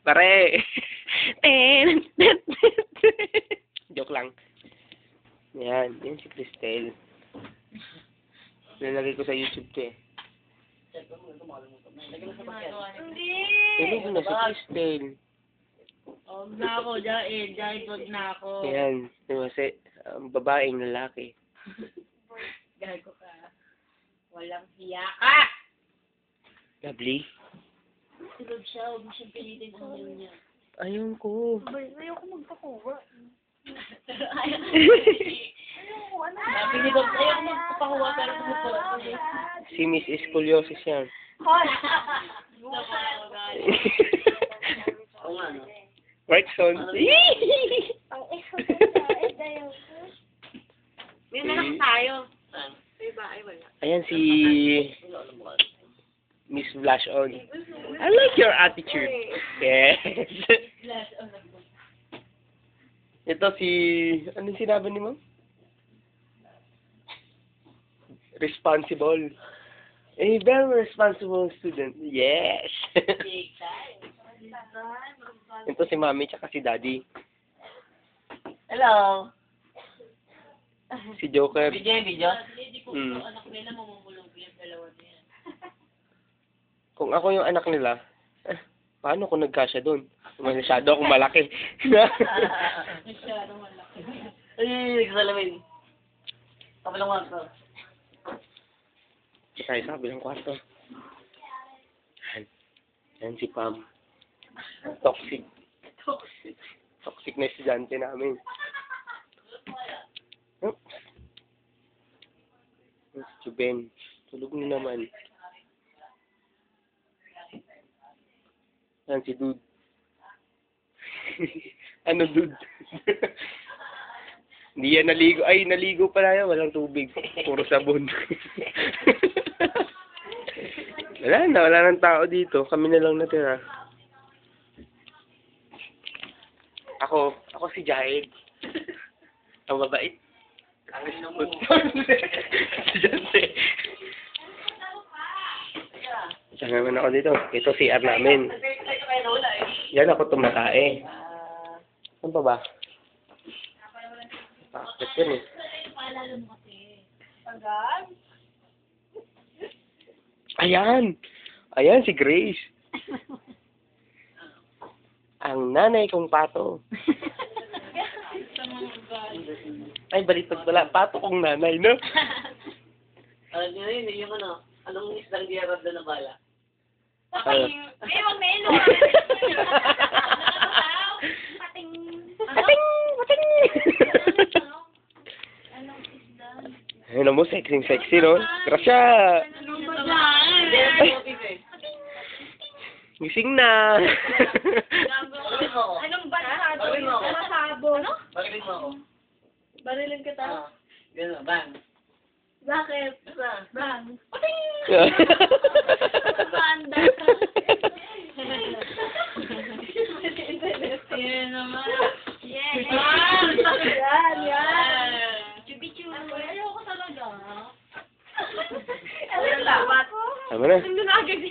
Pare! Joke lang. Yan. Yan si Cristel. Nalagay ko sa YouTube to eh. Hindi. Tulog na si Cristel. Huwag na ako, Jain. Jain, huwag na ako. Yan. Kasi babaeng lalaki. Gago ka. Walang hiya ka! Lovely. Tulog siya, huwag mo siyang pilitin ang nilo niya. Ayun ko. Ayoko magpakuha. Pinigod, ayaw magpapahuwa pero tumutuwa. Si Miss Scoliosis yan. Hoy! Right, son? Ang May nalang tayo. May ba? Ay, wala. Ayan si Miss Blush On. I like your attitude. Yes. Ito si... Anong sinabi ni Ma'am? Responsible. A very responsible student. Yes. Ito si Mami tsaka si Daddy. Hello. Si Joker. Video? Hmm. Anak nila, mamumulog yung dalawa niya. Kung ako yung anak nila, paano kung nagkasya doon? Masyado akong malaki. Masyadong malaki. Ay, nagsalamin. Kapalang kwarto. Tayo sa kabilang kwarto. Yan. Yan si Pam. Toxic. Toxic na estudyante namin. Si Ben. Tulog na naman. Yan si Dude. Ano Dude? Hindi yan naligo. Ay, naligo pala yan. Walang tubig. Puro sabon. Wala nang tao dito. Kami na lang natira. Ako si Jahed. Ang mabait. Si Jante. Saan naman ako dito? Ito CR namin. Yan ako tumatae. Saan pa ba? Bakit yan eh? Ayan! Ayan si Grace. Ang nanay kong pato. Ay, balitag pala. Pato kong nanay, no? Alam niyo yun, yung ano, anong islang diyarad na bala? Ano? May wag na ilo. Pating. Pating! Anong isda? Ayun mo, sexy, no? Grasya! Ano ba yan? Gising na! Anong bansa? Masabo. Ano? Bakit mo ako? Barilin kita. Gano'n, bang. Bakit? Bang. Pating! Banda. Yan naman. Yes. Yan. Chubi-chubi. Ayoko talaga. Tama na. Hindi na agad.